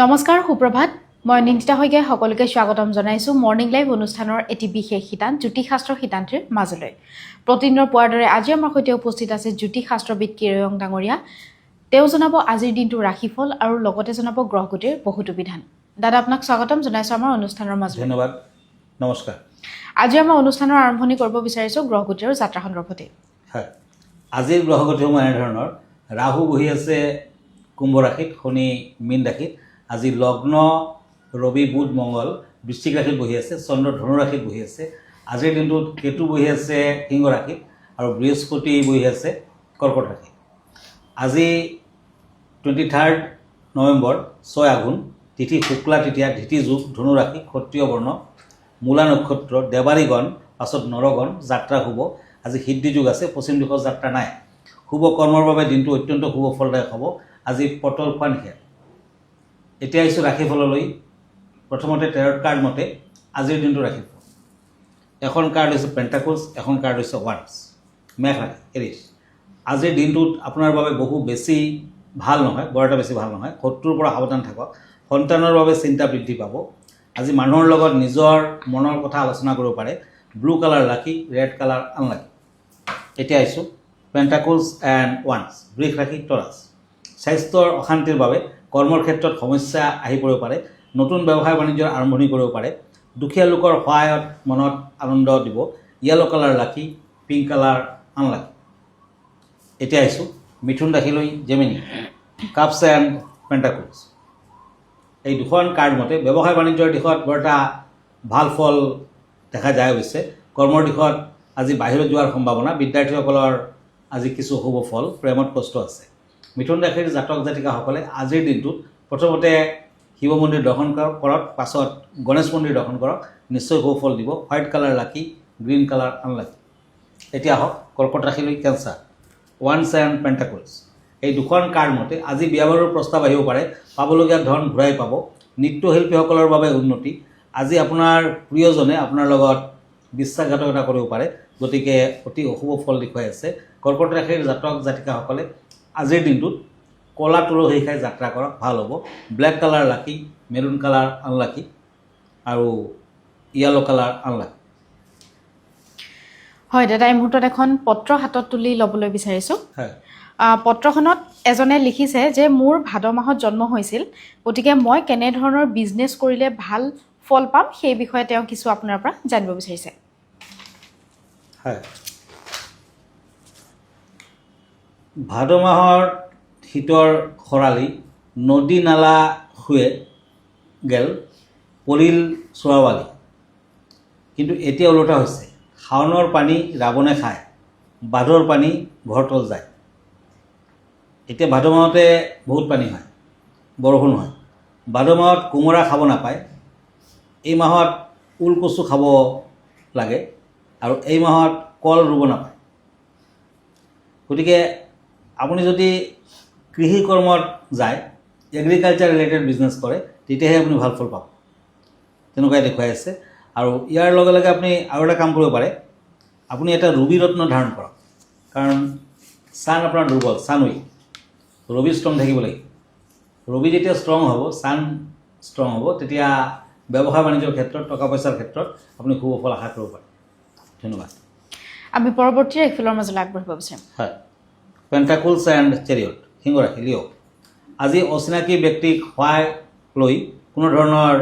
নমস্কাৰ সুপ্ৰভাত মই নিন্দিতা হৈগে সকলোকে স্বাগতম জনাইছো মৰ্নিং লাইভ অনুষ্ঠানৰ এটি বিশেষ সিদ্ধান্ত জ্যোতিষশাস্ত্ৰ সিদ্ধান্তৰ মাজলৈ প্ৰতিদিনৰ পোৱাৰ দৰে আজি আমাৰ সৈতে উপস্থিত আছে জ্যোতিষশাস্ত্ৰবিদ কিৰয়ং ডাঙৰীয়া তেওঁ জনাব আজিৰ দিনটোৰ ৰাশিফল আৰু লগতে জনাব গ্ৰহগতিৰ বহুতো বিধান দাদা আপোনাক স্বাগতম জনাইছো আমাৰ অনুষ্ঠানৰ মাজলৈ ধন্যবাদ নমস্কাৰ আজি আমাৰ অনুষ্ঠানৰ আৰম্ভণি কৰিব বিচাৰিছো গ্ৰহগতিৰ যাত্ৰা সন্দৰ্ভতে হয় আজিৰ গ্ৰহগতিসমূহ এনেধৰণৰ ৰাহু বহি আছে কুম্ভ ৰাশিত শনি মীন ৰাশিত আজি লগ্ন ৰবি বুধ মঙ্গল বৃশ্চিক ৰাশিত বহি আছে চন্দ্ৰ ধনু ৰাশিত বহি আছে আজিৰ দিনটোত কেতু বহি আছে সিংহ ৰাশিত আৰু বৃহস্পতি বহি আছে কৰ্কট ৰাশিত আজি 23 নৱেম্বৰ 6 আঘোণ তিথি শুক্লা তৃতীয়া ধিতি যোগ ধনু ৰাশি ক্ষত্ৰিয় বৰ্ণ মূলা নক্ষত্ৰ দেৱাৰীগণ পাছত নৰগণ যাত্ৰা শুভ আজি সিদ্ধি যুগ আছে পশ্চিম দিশৰ যাত্ৰা নাই শুভ কৰ্মৰ বাবে দিনটো অত্যন্ত শুভ ফলদায়ক হ'ব আজি পটল খোৱা নিষেধ এতিয়া আহিছোঁ ৰাশিফললৈ প্ৰথমতে টেৰট কাৰ্ড মতে আজিৰ দিনটো ৰাশিফল এখন কাৰ্ড হৈছে পেণ্টাকলছ এখন কাৰ্ড হৈছে ওৱান্স মেঘ ৰাশি এৰিছ আজিৰ দিনটোত আপোনাৰ বাবে বহু বেছি ভাল নহয় বৰ এটা বেছি ভাল নহয় শত্ৰুৰ পৰা সাৱধান থাকক সন্তানৰ বাবে চিন্তা বৃদ্ধি পাব আজি মানুহৰ লগত নিজৰ মনৰ কথা আলোচনা কৰিব পাৰে ব্লু কালাৰ লাকি ৰেড কালাৰ আনলাকি এতিয়া আহিছোঁ পেণ্টাকলছ এণ্ড ওৱান্স বৃষ ৰাশি টৰাছ স্বাস্থ্যৰ অশান্তিৰ বাবে কৰ্মৰ ক্ষেত্ৰত সমস্যা আহি পৰিব পাৰে নতুন ব্যৱসায় বাণিজ্যৰ আৰম্ভণি কৰিব পাৰে দুখীয়া লোকৰ সহায়ত মনত আনন্দ দিব য়েলো কালাৰ লাকি পিংক কালাৰ আনলাকি এতিয়া আহিছোঁ মিথুন ৰাশিলৈ জেমিনি কাপছ এণ্ড পেণ্টাকলছ এই দুখন কাৰ্ড মতে ব্যৱসায় বাণিজ্যৰ দিশত বৰ এটা ভাল ফল দেখা যায় অৱশ্যে কৰ্মৰ দিশত আজি বাহিৰত যোৱাৰ সম্ভাৱনা বিদ্যাৰ্থীসকলৰ আজি কিছু শুভ ফল প্ৰেমত কষ্ট আছে মিথুন ৰাশিৰ জাতক জাতিকাসকলে আজিৰ দিনটোত প্ৰথমতে শিৱ মন্দিৰ দৰ্শন কৰক পাছত গণেশ মন্দিৰ দৰ্শন কৰক নিশ্চয় শুভ ফল দিব হোৱাইট কালাৰ লাকি গ্ৰীণ কালাৰ আনলাকি এতিয়া আহক কৰ্কট ৰাশিলৈ কেঞ্চাৰ ওৱান্স এণ্ড পেণ্টাকলছ এই দুখন কাৰ্ড মতে আজি বিয়া বাৰুৰ প্ৰস্তাৱ আহিব পাৰে পাবলগীয়া ধন ঘূৰাই পাব নৃত্যশিল্পীসকলৰ বাবে উন্নতি আজি আপোনাৰ প্ৰিয়জনে আপোনাৰ লগত বিশ্বাসঘাতকতা কৰিব পাৰে গতিকে অতি অশুভ ফল দেখুৱাই আছে কৰ্কট ৰাশিৰ জাতক জাতিকাসকলে আজিৰ দিনটোত কলা তুলসী খাই যাত্ৰা কৰক ভাল হ'ব ব্লেক কালাৰ লাকি মেৰুন কালাৰ আনলাকি আৰু য়েলো কালাৰ আনলাকি হয় দাদা এই মুহূৰ্তত এখন পত্ৰ হাতত তুলি ল'বলৈ বিচাৰিছোঁ হয় পত্ৰখনত এজনে লিখিছে যে মোৰ ভাদ মাহত জন্ম হৈছিল গতিকে মই কেনেধৰণৰ বিজনেছ কৰিলে ভাল ফল পাম সেই বিষয়ে তেওঁ কিছু আপোনাৰ পৰা জানিব বিচাৰিছে হয় ভাদ মাহৰ শীতৰ খৰালি নদী নালা শুৱে গেল পৰিল চোৱাৱালি কিন্তু এতিয়া ওলোটা হৈছে শাওণৰ পানী ৰাৱণে খায় বাঁধৰ পানী ঘৰতল যায় এতিয়া ভাদ মাহতে বহুত পানী হয় বৰষুণ হয় ভাদ মাহত কোমোৰা খাব নাপায় এই মাহত ওলকচু খাব লাগে আৰু এই মাহত কল ৰুব নাপায় গতিকে আপুনি যদি কৃষি কৰ্মত যায় এগ্ৰিকালচাৰ ৰিলেটেড বিজনেছ কৰে তেতিয়াহে আপুনি ভাল ফল পাব তেনেকুৱাই দেখুৱাই আছে আৰু ইয়াৰ লগে লগে আপুনি আৰু এটা কাম কৰিব পাৰে আপুনি এটা ৰবি ৰত্ন ধাৰণ কৰক কাৰণ ছান আপোনাৰ দুৰ্বল ছান উইক ৰবি ষ্ট্ৰং থাকিব লাগিব ৰবি যেতিয়া ষ্ট্ৰং হ'ব ছান ষ্ট্ৰং হ'ব তেতিয়া ব্যৱসায় বাণিজ্যৰ ক্ষেত্ৰত টকা পইচাৰ ক্ষেত্ৰত আপুনি শুভ ফল আশা কৰিব পাৰে ধন্যবাদ আমি পৰৱৰ্তী ৰাশিফলৰ মাজলৈ আগবাঢ়িব বিচাৰিম হয় পেণ্টাকলছ এণ্ড চেৰিয়ট সিংহ ৰাশি লিঅ' আজি অচিনাকি ব্যক্তিক সহায় লৈ কোনো ধৰণৰ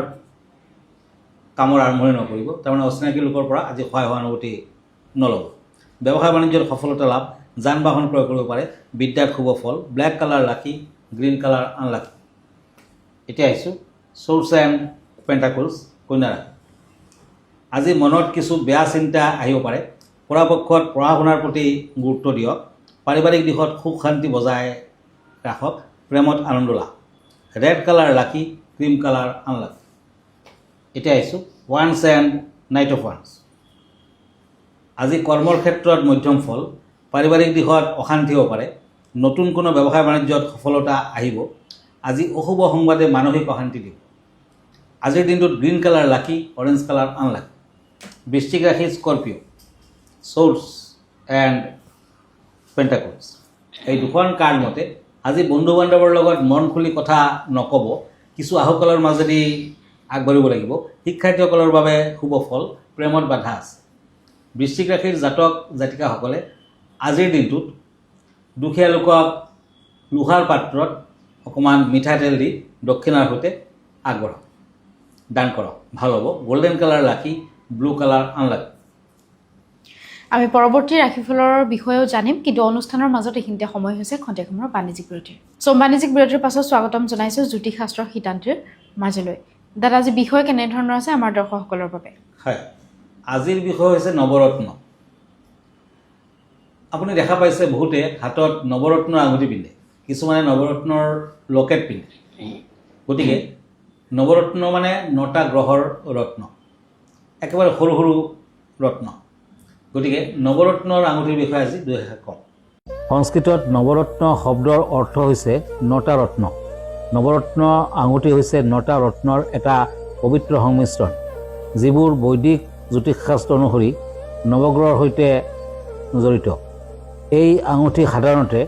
কামৰ আৰম্ভণি নকৰিব তাৰমানে অচিনাকি লোকৰ পৰা আজি সহায় সহানুভূতি নল'ব ব্যৱসায় বাণিজ্যত সফলতা লাভ যান বাহন ক্ৰয় কৰিব পাৰে বিদ্যাত শুভ ফল ব্লেক কালাৰ লাকি গ্ৰীণ কালাৰ আনলাকি এতিয়া আহিছোঁ চ'ৰ্চ এণ্ড পেণ্টাকলছ কন্যা ৰাশি আজি মনত কিছু বেয়া চিন্তা আহিব পাৰে পৰাপক্ষত পঢ়া শুনাৰ প্ৰতি গুৰুত্ব দিয়ক পাৰিবাৰিক দিশত সুখ শান্তি বজাই ৰাখক প্ৰেমত আনন্দ লাভ ৰেড কালাৰ লাকি ক্ৰীম কালাৰ আনলাকি এতিয়া আহিছোঁ once and night of once আজি কৰ্মৰ ক্ষেত্ৰত মধ্যম ফল পাৰিবাৰিক দিশত অশান্তি হ'ব পাৰে নতুন কোনো ব্যৱসায় বাণিজ্যত সফলতা আহিব আজি অশুভ সংবাদে মানসিক অশান্তি দিব আজিৰ দিনটোত গ্ৰীণ কালাৰ লাকি অৰেঞ্জ কালাৰ আনলাকি বৃশ্চিক ৰাশি স্কৰ্পিঅ' চ'ৰ্চ এণ্ড পেণ্টাকলছ এই দুখন কাৰ্ড মতে আজি বন্ধু বান্ধৱৰ লগত মন খুলি কথা নক'ব কিছু আহুকলৰ মাজেদি আগবাঢ়িব লাগিব। শিক্ষাৰ্থীসকলৰ বাবে শুভ ফল, প্ৰেমত বাধা আছে। বৃশ্চিক ৰাশিৰ জাতক জাতিকাসকলে আজিৰ দিনটোত দুখীয়া লোকক লোহাৰ পাত্ৰত অকণমান মিঠাতেল দি দক্ষিণাৰ সৈতে আগবঢ়াওক, দান কৰক, ভাল হ'ব। Golden colour lucky, blue colour unlucky. আমি পৰৱৰ্তী ৰাশিফলৰ বিষয়েও জানিম, কিন্তু অনুষ্ঠানৰ মাজত এইখিনিতে সময় হৈছে খন্তেক সময়ৰ বাণিজ্যিক বিৰতিৰ। বাণিজ্যিক বিৰতিৰ পাছত স্বাগতম জনাইছোঁ জ্যোতিষশাস্ত্ৰৰ সিদ্ধান্তৰ মাজলৈ। দাদা, আজি বিষয় কেনেধৰণৰ আছে আমাৰ দৰ্শকসকলৰ বাবে? হয়, আজিৰ বিষয় হৈছে নৱৰত্ন। আপুনি দেখা পাইছে বহুতে হাতত নৱৰত্নৰ আঙুঠি পিন্ধে, কিছুমানে নৱৰত্নৰ লকেট পিন্ধে। গতিকে নৱৰত্ন মানে 9টা গ্ৰহৰ ৰত্ন, একেবাৰে সৰু সৰু ৰত্ন। গতিকে নৱৰত্নৰ আঙুঠিৰ বিষয়ে আজি দুই এষাৰ কম। সংস্কৃতত নৱৰত্ন শব্দৰ অৰ্থ হৈছে 9টা ৰত্ন। নৱৰত্ন আঙুঠি হৈছে 9টা ৰত্নৰ এটা পবিত্ৰ সংমিশ্ৰণ, যিবোৰ বৈদিক জ্যোতিষশাস্ত্ৰ অনুসৰি নৱগ্ৰহৰ সৈতে জড়িত। এই আঙুঠি সাধাৰণতে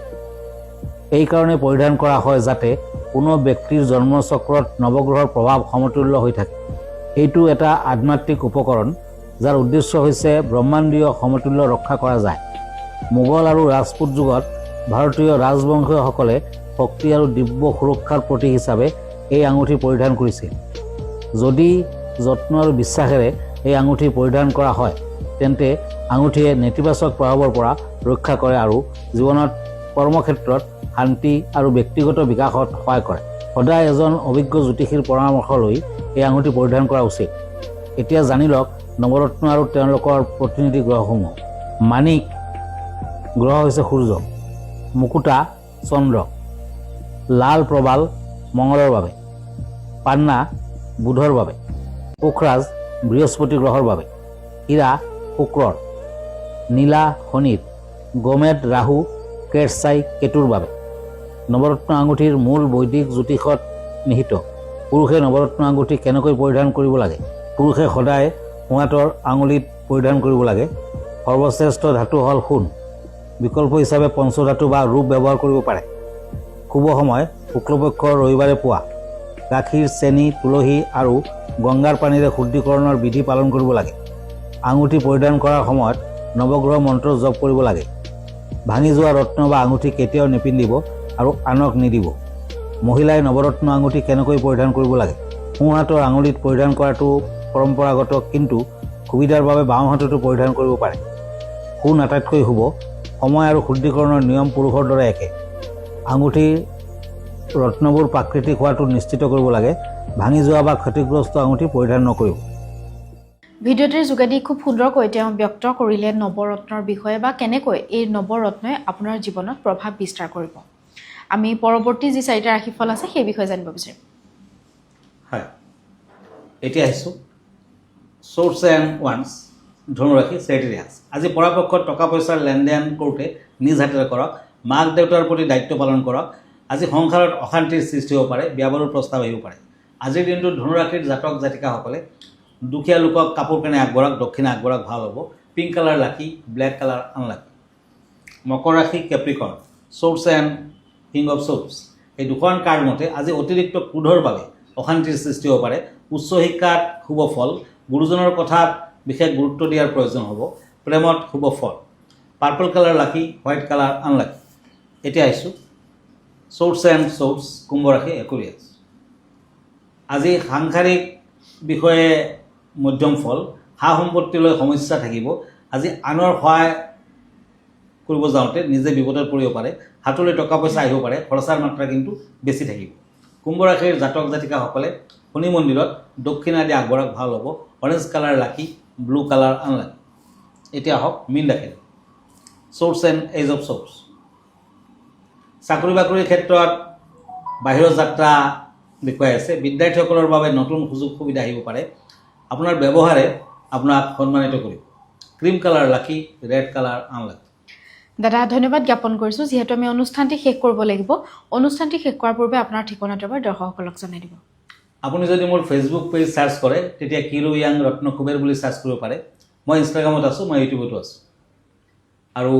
এই কাৰণে পৰিধান কৰা হয় যাতে কোনো ব্যক্তিৰ জন্মচক্ৰত নৱগ্ৰহৰ প্ৰভাৱ সমতুল্য হৈ থাকে। এইটো এটা আধ্যাত্মিক উপকৰণ যাৰ উদ্দেশ্য হৈছে ব্ৰহ্মাণ্ডীয় সমতুল্য ৰক্ষা কৰা যায়। মোগল আৰু ৰাজপুত যুগত ভাৰতীয় ৰাজবংশীয়সকলে শক্তি আৰু দিব্য সুৰক্ষাৰ প্ৰতীক হিচাপে এই আঙুঠি পৰিধান কৰিছিল। যদি যত্ন আৰু বিশ্বাসেৰে এই আঙুঠি পৰিধান কৰা হয় তেন্তে আঙুঠিয়ে নেতিবাচক প্ৰভাৱৰ পৰা ৰক্ষা কৰে আৰু জীৱনত কৰ্মক্ষেত্ৰত শান্তি আৰু ব্যক্তিগত বিকাশত সহায় কৰে। সদায় এজন অভিজ্ঞ জ্যোতিষীৰ পৰামৰ্শ লৈ এই আঙুঠি পৰিধান কৰা উচিত। এতিয়া জানি লওক নৱৰত্ন আৰু তেওঁলোকৰ প্ৰতিনিধি গ্ৰহসমূহ। মাণিক গ্ৰহ হৈছে সূৰ্য, মুকুতা চন্দ্ৰ, লাল প্ৰবাল মঙলৰ বাবে, পান্না বুধৰ বাবে, পোখৰাজ বৃহস্পতি গ্ৰহৰ বাবে, হীৰা শুক্ৰৰ, নীলা শনিৰ, গমেদ ৰাহু কেৰচাই কেতুৰ বাবে। নৱৰত্ন আঙুঠিৰ মূল বৈদিক জ্যোতিষত নিহিত। পুৰুষে নৱৰত্ন আঙুঠি কেনেকৈ পৰিধান কৰিব লাগে? পুৰুষে সদায় সোঁহাতৰ আঙুলিত পৰিধান কৰিব লাগে। সৰ্বশ্ৰেষ্ঠ ধাতু হ'ল সোণ। বিকল্প হিচাপে পঞ্চধাতু বা ৰূপ ব্যৱহাৰ কৰিব পাৰে। শুভ সময় শুক্লপক্ষৰ ৰবিবাৰে পুৱা। গাখীৰ, চেনি, তুলসী আৰু গংগাৰ পানীৰে শুদ্ধিকৰণৰ বিধি পালন কৰিব লাগে। আঙুঠি পৰিধান কৰাৰ সময়ত নৱগ্ৰহ মন্ত্ৰ জপ কৰিব লাগে। ভাঙি যোৱা ৰত্ন বা আঙুঠি কেতিয়াও নিপিন্ধিব আৰু আনক নিদিব। মহিলাই নৱৰত্ন আঙুঠি কেনেকৈ পৰিধান কৰিব লাগে? সোঁহাতৰ আঙুলিত পৰিধান কৰাটো পৰম্পৰাগত, কিন্তু সুবিধাৰ বাবে বাওঁ হাততো পৰিধান কৰিব পাৰে। সোণ আটাইতকৈ শুভ। সময় আৰু শুদ্ধিকৰণৰ নিয়ম পুৰুষৰ দৰে একে। আঙুঠিৰ ৰত্নবোৰ প্ৰাকৃতিক হোৱাটো নিশ্চিত কৰিব লাগে। ভাঙি যোৱা বা ক্ষতিগ্ৰস্ত আঙুঠি পৰিধান নকৰিব। ভিডিঅ'টিৰ যোগেদি খুব সুন্দৰকৈ তেওঁ ব্যক্ত কৰিলে নৱৰত্নৰ বিষয়ে বা কেনেকৈ এই নৱৰত্নই আপোনাৰ জীৱনত প্ৰভাৱ বিস্তাৰ কৰিব। আমি পৰৱৰ্তী যি 4টা ৰাশিফল আছে সেই বিষয়ে জানিব বিচাৰিম। হয়, এতিয়া আহিছোঁ চ'ৰ্চ এণ্ড ওৱান্স ধনুৰাশি চেৰিটেৰিয়াছ। আজি পৰাপক্ষত টকা পইচাৰ লেনদেন কৰোঁতে নিজ হাতেৰে কৰক। মাক দেউতাৰ প্ৰতি দায়িত্ব পালন কৰক। আজি সংসাৰত অশান্তিৰ সৃষ্টি হ'ব পাৰে, বিয়া বাৰুৰ প্ৰস্তাৱ আহিব পাৰে। আজিৰ দিনটোত ধনুৰাশিৰ জাতক জাতিকাসকলে দুখীয়া লোকক কাপোৰ কানি আগবঢ়াওক, দক্ষিণা আগবঢ়াওক, ভাল হ'ব। Pink colour lucky, black colour unlucky. মকৰ ৰাশি Capricorn, church and king of church. এই দুখন কাৰ্ড মতে আজি অতিৰিক্ত ক্ৰোধৰ বাবে অশান্তিৰ সৃষ্টি হ'ব পাৰে। উচ্চ শিক্ষাত শুভ ফল। গুৰুজনৰ কথাত বিশেষ গুৰুত্ব দিয়াৰ প্ৰয়োজন হ'ব। প্ৰেমত শুভ ফল। পাৰ্পল কালাৰ লাকি, হোৱাইট কালাৰ আনলাকি। এতিয়া আহিছোঁ চ'ৰ্চ এণ্ড চ'ৰ্চ কুম্ভ ৰাশি একুৰিয়াছ। আজি সাংসাৰিক বিষয়ে মধ্যম ফল। সা সম্পত্তিলৈ সমস্যা থাকিব। আজি আনৰ সহায় কৰিব যাওঁতে নিজে বিপদত পৰিব পাৰে। হাতলৈ টকা পইচা আহিব পাৰে, খৰচাৰ মাত্ৰা কিন্তু বেছি থাকিব। কুম্ভ ৰাশিৰ জাতক জাতিকাসকলে শনি মন্দিৰত দক্ষিণা দি আগবঢ়াওক, ভাল হ'ব। Orange colour lucky, blue colour unlucky. এতিয়া আহক মীন ৰাশি, church and edge of church. চাকৰি বাকৰিৰ ক্ষেত্ৰত বাহিৰৰ যাত্ৰা দেখুৱাই আছে। বিদ্যাৰ্থীসকলৰ বাবে নতুন সুযোগ সুবিধা আহিব পাৰে। আপোনাৰ ব্যৱহাৰে আপোনাক সন্মানিত কৰিব। ক্ৰীম কালাৰ লাকি, ৰেড কালাৰ আনলাকি। দাদা, ধন্যবাদ জ্ঞাপন কৰিছোঁ। যিহেতু আমি অনুষ্ঠানটি শেষ কৰিব লাগিব, অনুষ্ঠানটি শেষ কৰাৰ পূৰ্বে আপোনাৰ ঠিকনাটো এবাৰ দৰ্শকসকলক জনাই দিব। আপুনি যদি মোৰ ফেচবুক পেজ চাৰ্চ কৰে তেতিয়া কিৰো য়াং ৰত্ন কুবেৰ বুলি চাৰ্চ কৰিব পাৰে। মই ইনষ্টাগ্ৰামত আছোঁ, মই ইউটিউবতো আছোঁ। আৰু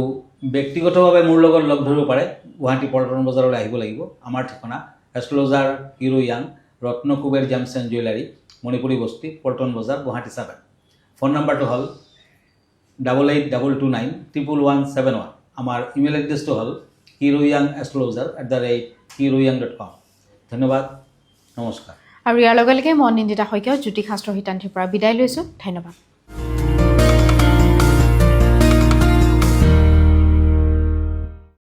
ব্যক্তিগতভাৱে মোৰ লগত লগ ধৰিব পাৰে। গুৱাহাটী পল্টন বজাৰলৈ আহিব লাগিব। আমাৰ ঠিকনা এষ্ট্ৰলজাৰ কিৰো য়াং Ratna Kuber gems and jewellery Manipuri Basti Paltan বজাৰ গুৱাহাটী 7 ফোন নাম্বাৰটো হ'ল 8822911171 আমাৰ ইমেইল এড্ৰেছটো হ'ল kiroyangastrologer@kiroyang.com ধন্যবাদ নমস্কাৰ আৰু ইয়াৰ লগে লগে মই নিন্দিতা শইকীয়া জ্যোতিষশাস্ত্ৰ শিতান্থীৰ পৰা বিদায় লৈছোঁ ধন্যবাদ